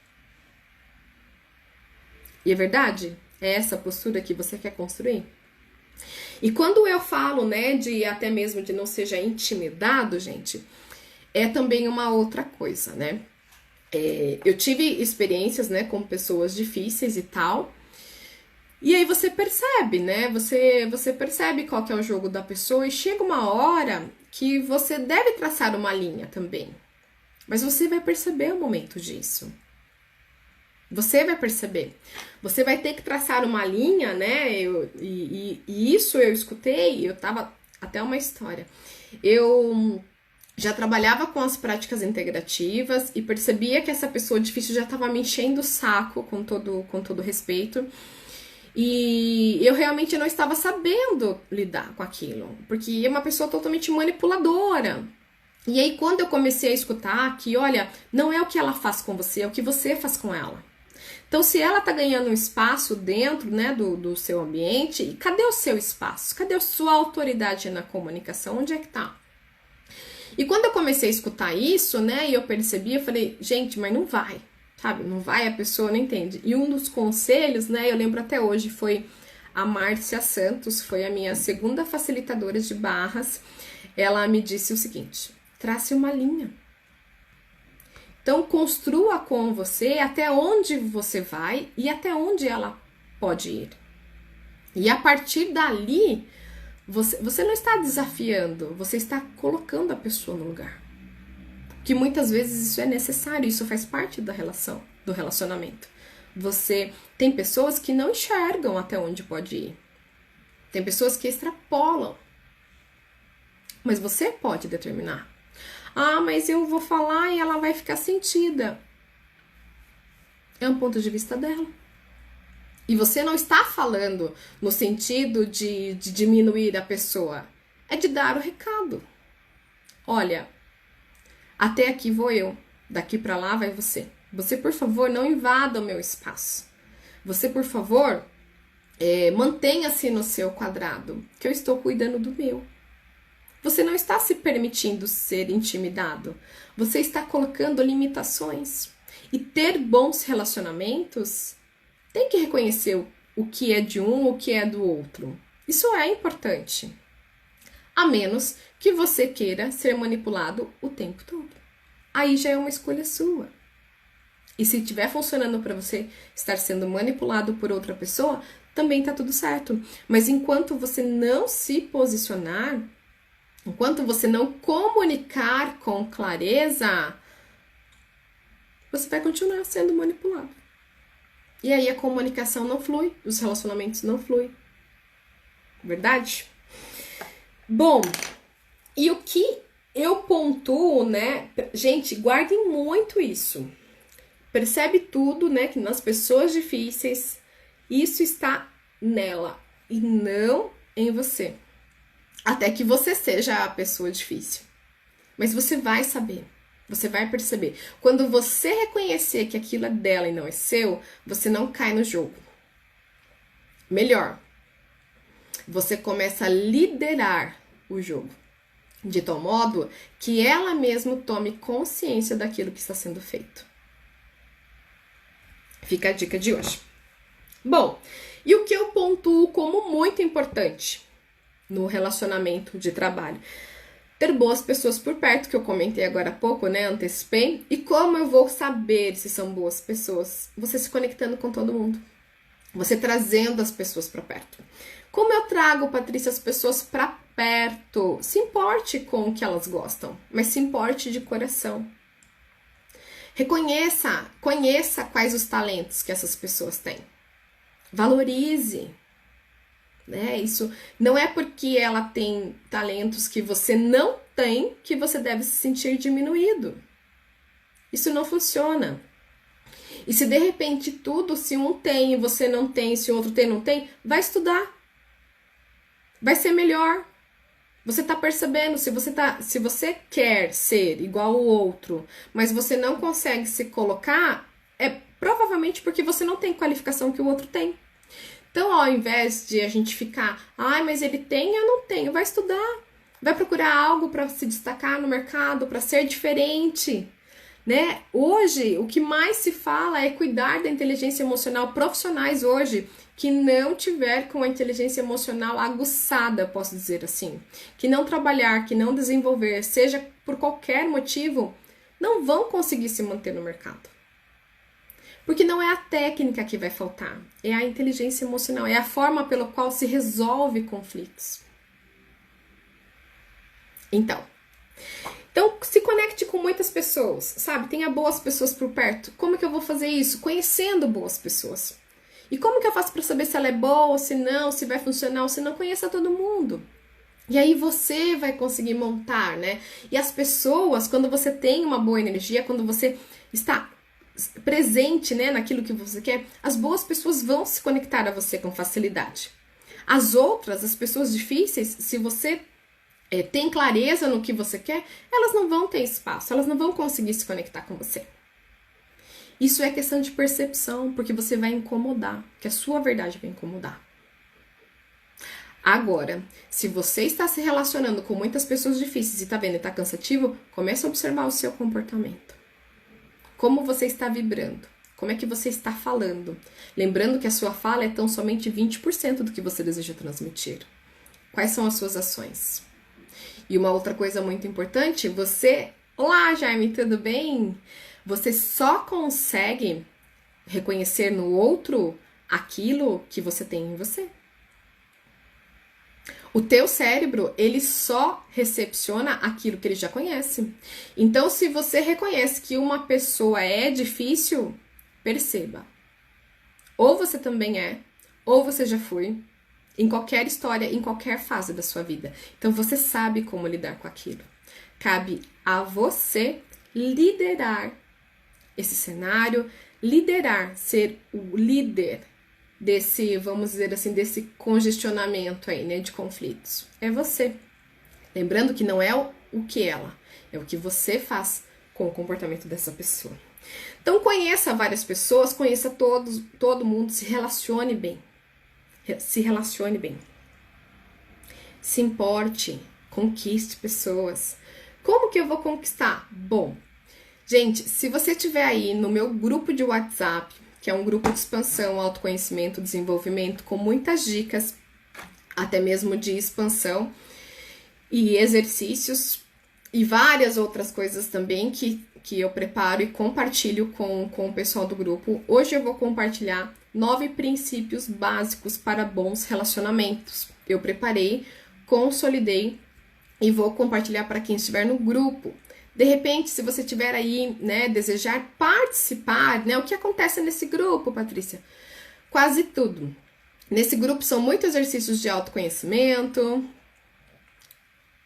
E é verdade? É essa postura que você quer construir? E quando eu falo, né, de até mesmo de não seja intimidado, gente, é também uma outra coisa, né? Eu tive experiências, né, com pessoas difíceis e tal, e aí você percebe, né? Você percebe qual que é o jogo da pessoa e chega uma hora que você deve traçar uma linha também. Mas você vai perceber o momento disso. Você vai perceber. Você vai ter que traçar uma linha, né? E isso eu escutei, eu tava até uma história. Eu já trabalhava com as práticas integrativas e percebia que essa pessoa difícil já estava me enchendo o saco, com todo respeito. E eu realmente não estava sabendo lidar com aquilo, porque é uma pessoa totalmente manipuladora. E aí, quando eu comecei a escutar que, olha, não é o que ela faz com você, é o que você faz com ela. Então, se ela tá ganhando um espaço dentro, né, do seu ambiente, cadê o seu espaço? Cadê a sua autoridade na comunicação? Onde é que tá? E quando eu comecei a escutar isso, né, e eu percebi, eu falei, gente, mas não vai. Sabe, não vai, a pessoa não entende. E um dos conselhos, né, eu lembro até hoje, foi a Márcia Santos, foi a minha segunda facilitadora de barras. Ela me disse o seguinte: trace uma linha. Então, construa com você até onde você vai e até onde ela pode ir. E a partir dali, você não está desafiando, você está colocando a pessoa no lugar. Que muitas vezes isso é necessário, isso faz parte da relação, do relacionamento. Você tem pessoas que não enxergam até onde pode ir. Tem pessoas que extrapolam. Mas você pode determinar. Ah, mas eu vou falar e ela vai ficar sentida. É um ponto de vista dela. E você não está falando no sentido de diminuir a pessoa. É de dar o recado. Olha, até aqui vou eu, daqui para lá vai você. Você, por favor, não invada o meu espaço. Você, por favor, mantenha-se no seu quadrado, que eu estou cuidando do meu. Você não está se permitindo ser intimidado. Você está colocando limitações. E ter bons relacionamentos tem que reconhecer o que é de um, o que é do outro. Isso é importante. A menos que você queira ser manipulado o tempo todo. Aí já é uma escolha sua. E se estiver funcionando para você estar sendo manipulado por outra pessoa, também tá tudo certo. Mas enquanto você não se posicionar, enquanto você não comunicar com clareza, você vai continuar sendo manipulado. E aí a comunicação não flui, os relacionamentos não fluem. Verdade? Bom, e o que eu pontuo, né? Gente, guardem muito isso. Percebe tudo, né? Que nas pessoas difíceis, isso está nela e não em você. Até que você seja a pessoa difícil. Mas você vai saber, você vai perceber. Quando você reconhecer que aquilo é dela e não é seu, você não cai no jogo. Melhor, você começa a liderar o jogo. De tal modo que ela mesma tome consciência daquilo que está sendo feito. Fica a dica de hoje. Bom, e o que eu pontuo como muito importante no relacionamento de trabalho? ter boas pessoas por perto, que eu comentei agora há pouco, né? Antecipei. E como eu vou saber se são boas pessoas? Você se conectando com todo mundo. Você trazendo as pessoas para perto. Como eu trago, Patrícia, as pessoas para perto? Se importe com o que elas gostam, mas se importe de coração. Conheça quais os talentos que essas pessoas têm. Valorize. Né? Isso não é porque ela tem talentos que você não tem que você deve se sentir diminuído. Isso não funciona. E se de repente se um tem e você não tem, se o outro tem e não tem, vai estudar. Vai ser melhor. Você tá percebendo, se você quer ser igual ao outro, mas você não consegue se colocar, é provavelmente porque você não tem qualificação que o outro tem. Então, ao invés de a gente ficar, mas ele tem, eu não tenho, vai estudar, vai procurar algo para se destacar no mercado, para ser diferente, né? Hoje, o que mais se fala é cuidar da inteligência emocional. Profissionais hoje que não tiver com a inteligência emocional aguçada, posso dizer assim, que não trabalhar, que não desenvolver, seja por qualquer motivo, não vão conseguir se manter no mercado. Porque não é a técnica que vai faltar, é a inteligência emocional, é a forma pela qual se resolve conflitos. Então, se conecte com muitas pessoas, sabe? Tenha boas pessoas por perto. Como que eu vou fazer isso? Conhecendo boas pessoas. E como que eu faço para saber se ela é boa, se não, se vai funcionar ou se não? Conheça todo mundo. E aí você vai conseguir montar, né? E as pessoas, quando você tem uma boa energia, quando você está presente, né, naquilo que você quer, as boas pessoas vão se conectar a você com facilidade. As outras, as pessoas difíceis, se você tem clareza no que você quer, elas não vão ter espaço, elas não vão conseguir se conectar com você. Isso é questão de percepção, porque você vai incomodar, que a sua verdade vai incomodar. Agora, se você está se relacionando com muitas pessoas difíceis e tá vendo e tá cansativo, comece a observar o seu comportamento. Como você está vibrando? Como é que você está falando? Lembrando que a sua fala é tão somente 20% do que você deseja transmitir. Quais são as suas ações? E uma outra coisa muito importante, Olá, Jaime, tudo bem? Você só consegue reconhecer no outro aquilo que você tem em você. O teu cérebro, ele só recepciona aquilo que ele já conhece. Então, se você reconhece que uma pessoa é difícil, perceba. Ou você também é, ou você já foi, em qualquer história, em qualquer fase da sua vida. Então, você sabe como lidar com aquilo. Cabe a você liderar esse cenário, ser o líder desse, vamos dizer assim, desse congestionamento aí, né, de conflitos. É você. Lembrando que não é o que ela, é o que você faz com o comportamento dessa pessoa. Então, conheça várias pessoas, conheça todo mundo, se relacione bem. Se relacione bem. Se importe, conquiste pessoas. Como que eu vou conquistar? Bom, gente, se você estiver aí no meu grupo de WhatsApp, que é um grupo de expansão, autoconhecimento, desenvolvimento, com muitas dicas, até mesmo de expansão e exercícios e várias outras coisas também que eu preparo e compartilho com o pessoal do grupo. Hoje eu vou compartilhar 9 princípios básicos para bons relacionamentos. Eu preparei, consolidei e vou compartilhar para quem estiver no grupo. De repente, se você tiver aí, né, desejar participar, né, o que acontece nesse grupo, Patrícia? Quase tudo. Nesse grupo são muitos exercícios de autoconhecimento.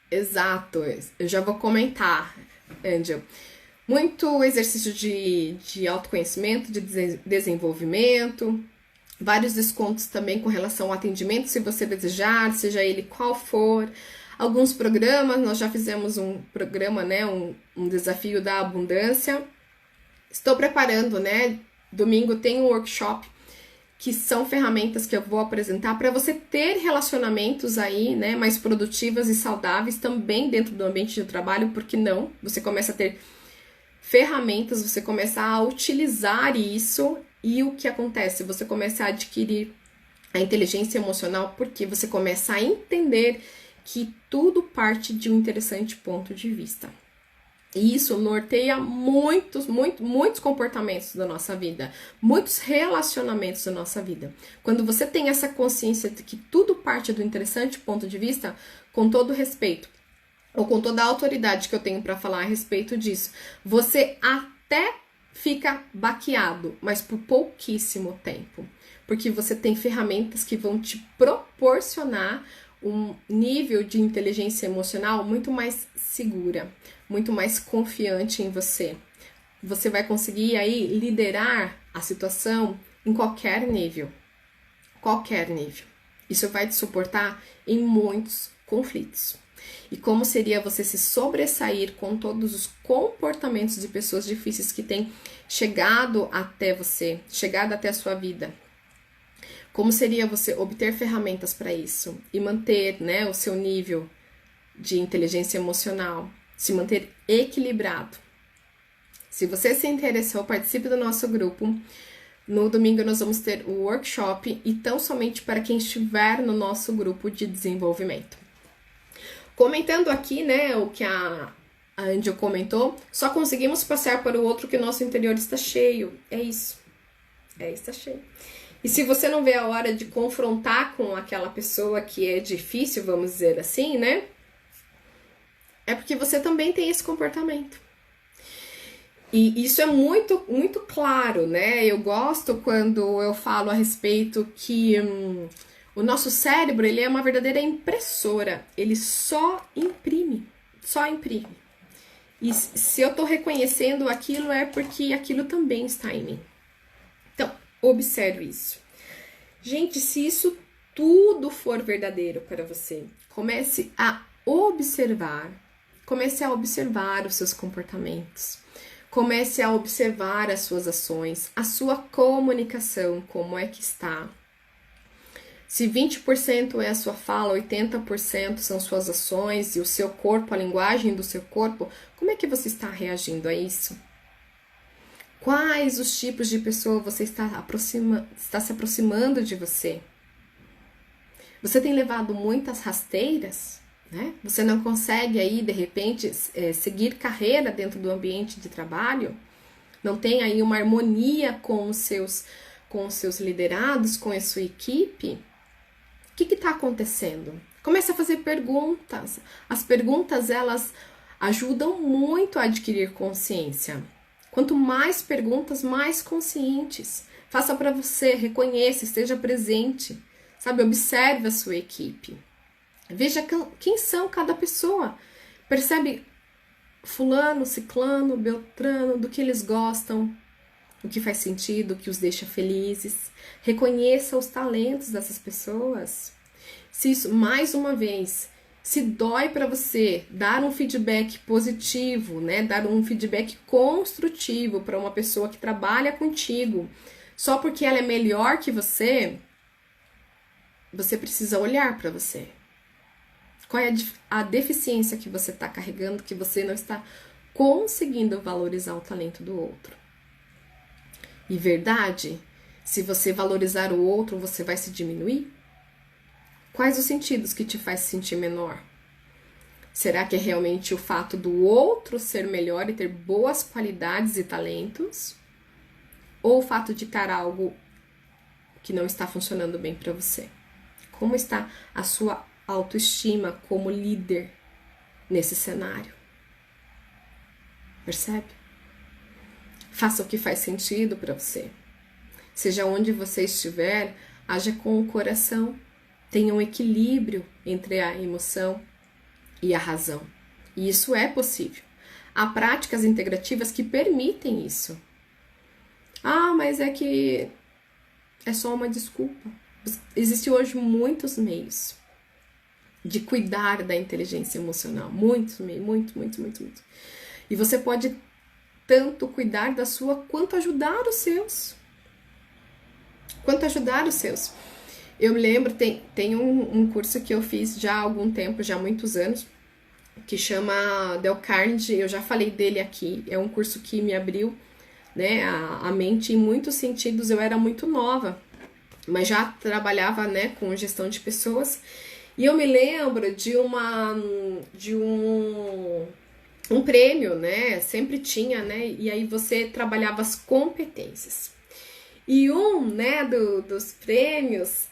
Exato, eu já vou comentar, Angel. Muito exercício de autoconhecimento, de desenvolvimento. Vários descontos também com relação ao atendimento, se você desejar, seja ele qual for. Alguns programas, nós já fizemos um programa, né, um desafio da abundância. Estou preparando, né, domingo tem um workshop, que são ferramentas que eu vou apresentar para você ter relacionamentos aí, né, mais produtivos e saudáveis também dentro do ambiente de trabalho, porque não? Você começa a ter ferramentas, você começa a utilizar isso e o que acontece? Você começa a adquirir a inteligência emocional porque você começa a entender que tudo parte de um interessante ponto de vista. E isso norteia muitos comportamentos da nossa vida, muitos relacionamentos da nossa vida. Quando você tem essa consciência de que tudo parte do interessante ponto de vista, com todo respeito, ou com toda a autoridade que eu tenho para falar a respeito disso, você até fica baqueado, mas por pouquíssimo tempo. Porque você tem ferramentas que vão te proporcionar um nível de inteligência emocional muito mais segura, muito mais confiante em você. Você vai conseguir aí liderar a situação em qualquer nível. Qualquer nível. Isso vai te suportar em muitos conflitos. E como seria você se sobressair com todos os comportamentos de pessoas difíceis que têm chegado até você, chegado até a sua vida? Como seria você obter ferramentas para isso e manter, né, o seu nível de inteligência emocional, se manter equilibrado? Se você se interessou, participe do nosso grupo. No domingo nós vamos ter o workshop e tão somente para quem estiver no nosso grupo de desenvolvimento. Comentando aqui, né, o que a Angel comentou, só conseguimos passar para o outro que o nosso interior está cheio. É isso. Está cheio. E se você não vê a hora de confrontar com aquela pessoa que é difícil, vamos dizer assim, né? É porque você também tem esse comportamento. E isso é muito claro, né? Eu gosto quando eu falo a respeito que o nosso cérebro, ele é uma verdadeira impressora. Ele só imprime. E se eu tô reconhecendo aquilo, é porque aquilo também está em mim. Então, observe isso. Gente, se isso tudo for verdadeiro para você, comece a observar os seus comportamentos, comece a observar as suas ações, a sua comunicação, como é que está. Se 20% é a sua fala, 80% são suas ações e o seu corpo, a linguagem do seu corpo, como é que você está reagindo a isso? Quais os tipos de pessoa você está se aproximando de você? Você tem levado muitas rasteiras, né? Você não consegue aí, de repente, seguir carreira dentro do ambiente de trabalho? Não tem aí uma harmonia com os seus liderados, com a sua equipe? O que está acontecendo? Comece a fazer perguntas. As perguntas, elas ajudam muito a adquirir consciência. Quanto mais perguntas, mais conscientes. Faça para você, reconheça, esteja presente. Sabe, observe a sua equipe. Veja quem são cada pessoa. Percebe fulano, ciclano, beltrano, do que eles gostam, o que faz sentido, o que os deixa felizes. Reconheça os talentos dessas pessoas. Se isso, mais uma vez, se dói para você dar um feedback positivo, né? Dar um feedback construtivo para uma pessoa que trabalha contigo, só porque ela é melhor que você, você precisa olhar para você. Qual é a deficiência que você está carregando, que você não está conseguindo valorizar o talento do outro? E verdade, se você valorizar o outro, você vai se diminuir? Quais os sentidos que te faz se sentir menor? Será que é realmente o fato do outro ser melhor e ter boas qualidades e talentos? Ou o fato de estar algo que não está funcionando bem para você? Como está a sua autoestima como líder nesse cenário? Percebe? Faça o que faz sentido para você. Seja onde você estiver, haja com o coração. Tenha um equilíbrio entre a emoção e a razão. E isso é possível. Há práticas integrativas que permitem isso. Ah, mas é que é só uma desculpa. Existem hoje muitos meios de cuidar da inteligência emocional. Muitos meios, muito. E você pode tanto cuidar da sua, quanto ajudar os seus. Eu me lembro, tem um curso que eu fiz já há algum tempo, já há muitos anos, que chama Dale Carnegie. Eu já falei dele aqui. É um curso que me abriu, né, a mente em muitos sentidos. Eu era muito nova, mas já trabalhava, né, com gestão de pessoas. E eu me lembro de um prêmio, né? Sempre tinha, né? E aí você trabalhava as competências. E né, dos prêmios,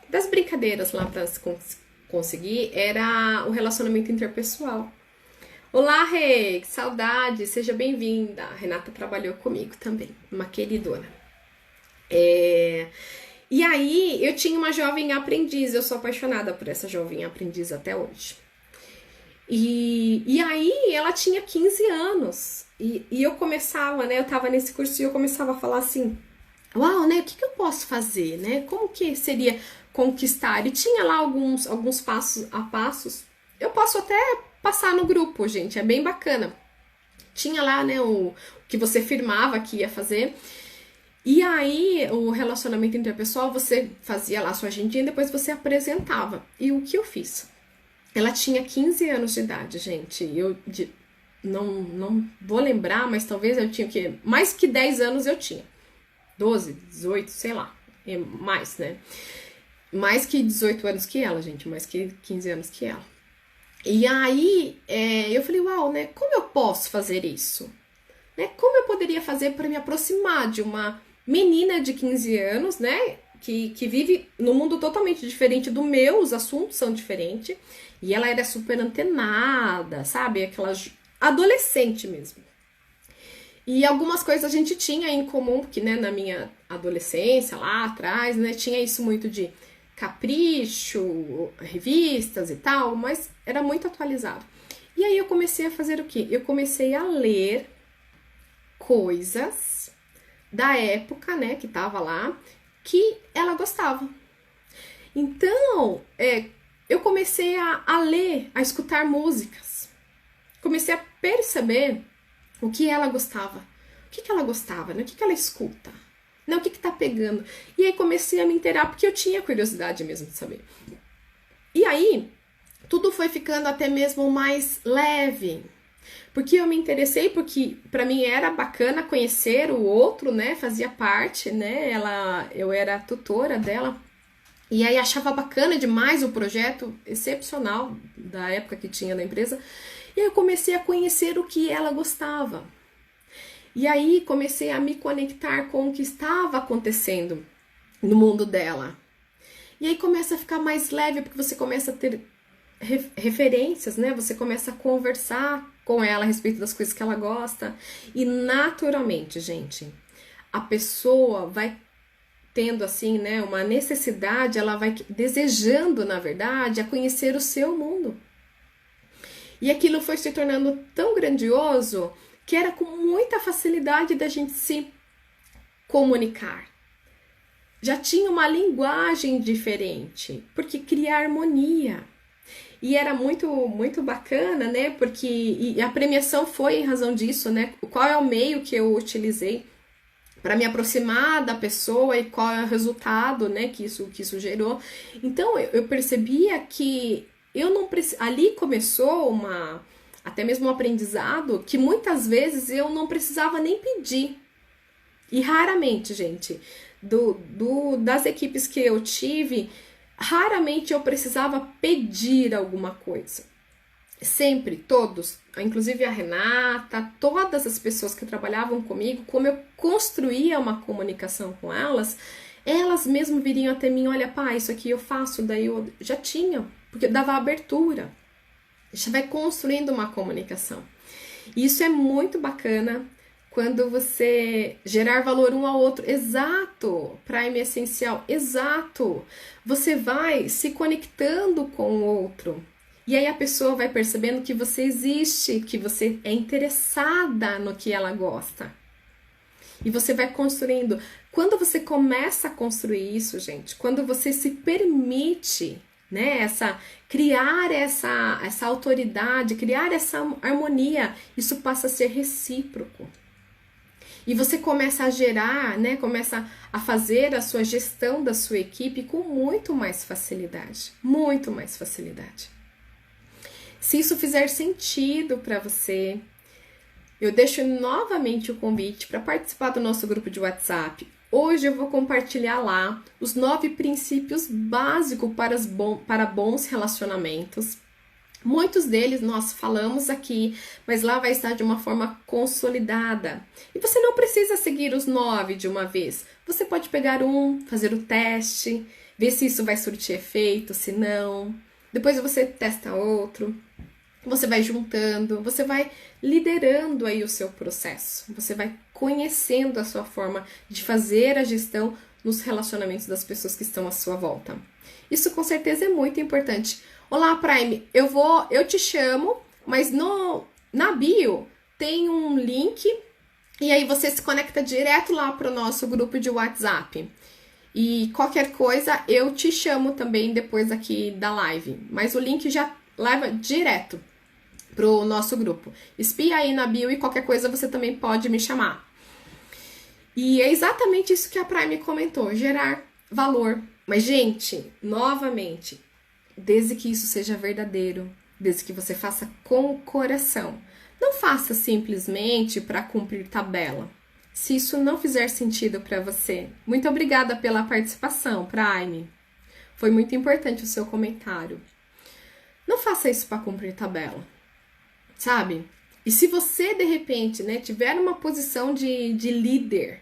das brincadeiras lá para conseguir era o relacionamento interpessoal. Olá, Rei, que saudade, seja bem-vinda. A Renata trabalhou comigo também, uma queridona. E aí, eu tinha uma jovem aprendiz, eu sou apaixonada por essa jovem aprendiz até hoje. E aí, ela tinha 15 anos. E eu começava, né? Eu tava nesse curso e eu começava a falar assim: uau, né? O que eu posso fazer, né? Como que seria conquistar? E tinha lá alguns passos a passos. Eu posso até passar no grupo, gente, é bem bacana. Tinha lá, né, o que você firmava que ia fazer. E aí, o relacionamento interpessoal, você fazia lá a sua agendinha e depois você apresentava. E o que eu fiz? Ela tinha 15 anos de idade, gente. Não vou lembrar, mas talvez eu tinha o quê? Mais que 10 anos eu tinha. 12, 18, sei lá. Mais, né? Mais que 18 anos que ela, gente. Mais que 15 anos que ela. E aí, eu falei, uau, né? Como eu posso fazer isso? Né? Como eu poderia fazer para me aproximar de uma menina de 15 anos, né? Que vive num mundo totalmente diferente do meu, os assuntos são diferentes. E ela era super antenada, sabe? Aquela adolescente mesmo. E algumas coisas a gente tinha em comum, porque, né, na minha adolescência, lá atrás, né, tinha isso muito de capricho, revistas e tal, mas era muito atualizado. E aí eu comecei a fazer o quê? Eu comecei a ler coisas da época, né, que tava lá, que ela gostava. Então, eu comecei a ler, a escutar músicas. Comecei a perceber o que ela gostava. O que ela gostava, né? O que ela escuta? Né? O que tá pegando? E aí comecei a me inteirar, porque eu tinha curiosidade mesmo de saber. E aí, tudo foi ficando até mesmo mais leve. Porque eu me interessei, porque para mim era bacana conhecer o outro, né? Fazia parte, né? Eu era tutora dela. E aí achava bacana demais o projeto, excepcional da época que tinha na empresa. E aí eu comecei a conhecer o que ela gostava. E aí comecei a me conectar com o que estava acontecendo no mundo dela. E aí começa a ficar mais leve, porque você começa a ter referências, né? Você começa a conversar com ela a respeito das coisas que ela gosta. E naturalmente, gente, a pessoa vai tendo assim, né, uma necessidade, ela vai desejando, na verdade, a conhecer o seu mundo. E aquilo foi se tornando tão grandioso que era com muita facilidade da gente se comunicar. Já tinha uma linguagem diferente, porque cria harmonia. E era muito, muito bacana, né? Porque a premiação foi em razão disso, né? Qual é o meio que eu utilizei para me aproximar da pessoa e qual é o resultado, né, que isso gerou. Então, eu percebia que eu não ali começou até mesmo um aprendizado que muitas vezes eu não precisava nem pedir. E raramente, gente, das equipes que eu tive, raramente eu precisava pedir alguma coisa. Sempre, todos, inclusive a Renata, todas as pessoas que trabalhavam comigo, como eu construía uma comunicação com elas mesmo viriam até mim, olha, pá, isso aqui eu faço, daí eu já tinha, porque dava abertura. Já vai construindo uma comunicação. E isso é muito bacana quando você gerar valor um ao outro. Exato! Prime essencial, exato! Você vai se conectando com o outro. E aí a pessoa vai percebendo que você existe, que você é interessada no que ela gosta. E você vai construindo. Quando você começa a construir isso, gente, quando você se permite, né, criar essa autoridade, criar essa harmonia, isso passa a ser recíproco. E você começa a gerar, né, começa a fazer a sua gestão da sua equipe com muito mais facilidade. Muito mais facilidade. Se isso fizer sentido para você, eu deixo novamente o convite para participar do nosso grupo de WhatsApp. Hoje eu vou compartilhar lá os 9 princípios básicos para bons relacionamentos. Muitos deles nós falamos aqui, mas lá vai estar de uma forma consolidada. E você não precisa seguir os 9 de uma vez. Você pode pegar um, fazer o teste, ver se isso vai surtir efeito, se não. Depois você testa outro. Você vai juntando, você vai liderando aí o seu processo. Você vai conhecendo a sua forma de fazer a gestão nos relacionamentos das pessoas que estão à sua volta. Isso com certeza é muito importante. Olá, Prime, eu te chamo, mas na bio tem um link e aí você se conecta direto lá para o nosso grupo de WhatsApp. E qualquer coisa eu te chamo também depois aqui da live, mas o link já leva direto pro nosso grupo. Espia aí na bio e qualquer coisa você também pode me chamar. E é exatamente isso que a Prime comentou, gerar valor. Mas, gente, novamente, desde que isso seja verdadeiro, desde que você faça com o coração. Não faça simplesmente para cumprir tabela. Se isso não fizer sentido para você, muito obrigada pela participação, Prime. Foi muito importante o seu comentário. Não faça isso para cumprir tabela, sabe? E se você, de repente, tiver uma posição de líder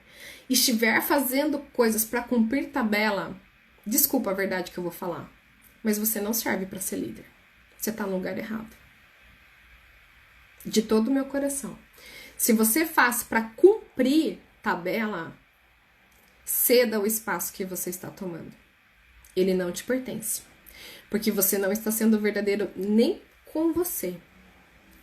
e estiver fazendo coisas para cumprir tabela, desculpa a verdade que eu vou falar, mas você não serve para ser líder. Você está no lugar errado. De todo o meu coração. Se você faz para cumprir tabela, ceda o espaço que você está tomando. Ele não te pertence. Porque você não está sendo verdadeiro nem com você.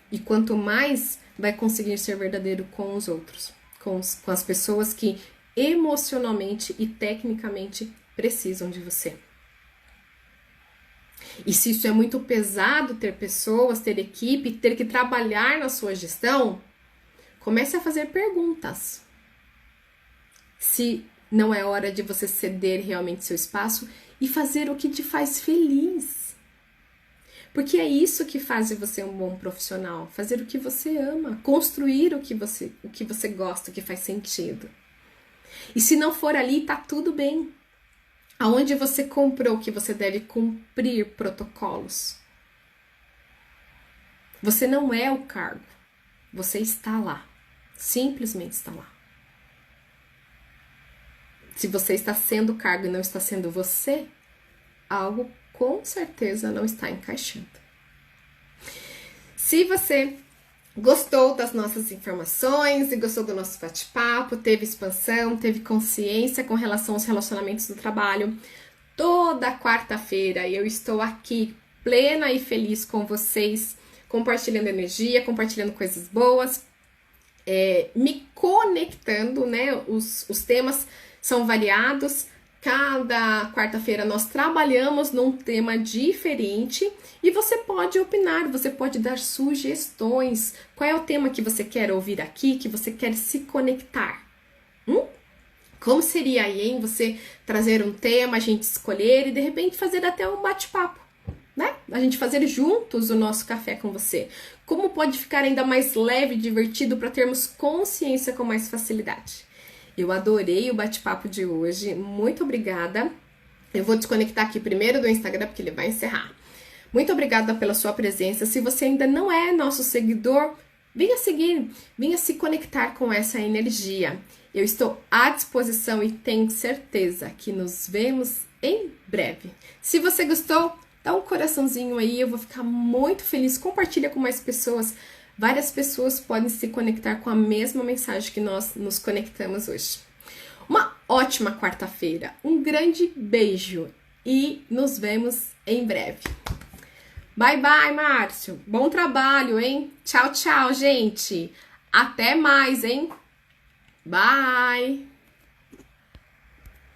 E quanto mais vai conseguir ser verdadeiro com os outros, com as pessoas que emocionalmente e tecnicamente precisam de você. E se isso é muito pesado, ter pessoas, ter equipe, ter que trabalhar na sua gestão, comece a fazer perguntas. Se não é hora de você ceder realmente seu espaço e fazer o que te faz feliz. Porque é isso que faz de você um bom profissional. Fazer o que você ama. Construir o que você gosta, o que faz sentido. E se não for ali, tá tudo bem. Aonde você comprou que você deve cumprir protocolos. Você não é o cargo. Você está lá. Simplesmente está lá. Se você está sendo o cargo e não está sendo você, algo com certeza não está encaixando. Se você gostou das nossas informações e gostou do nosso bate-papo, teve expansão, teve consciência com relação aos relacionamentos do trabalho, toda quarta-feira eu estou aqui plena e feliz com vocês, compartilhando energia, compartilhando coisas boas, me conectando, os temas são variados. Cada quarta-feira nós trabalhamos num tema diferente e você pode opinar, você pode dar sugestões. Qual é o tema que você quer ouvir aqui, que você quer se conectar? Como seria aí, hein? Você trazer um tema, a gente escolher e de repente fazer até um bate-papo, né? A gente fazer juntos o nosso café com você. Como pode ficar ainda mais leve e divertido para termos consciência com mais facilidade? Eu adorei o bate-papo de hoje, muito obrigada. Eu vou desconectar aqui primeiro do Instagram, porque ele vai encerrar. Muito obrigada pela sua presença. Se você ainda não é nosso seguidor, venha seguir, venha se conectar com essa energia. Eu estou à disposição e tenho certeza que nos vemos em breve. Se você gostou, dá um coraçãozinho aí, eu vou ficar muito feliz. Compartilha com mais pessoas. Várias pessoas podem se conectar com a mesma mensagem que nós nos conectamos hoje. Uma ótima quarta-feira, um grande beijo e nos vemos em breve. Bye, bye, Márcio. Bom trabalho, hein? Tchau, tchau, gente. Até mais, hein? Bye!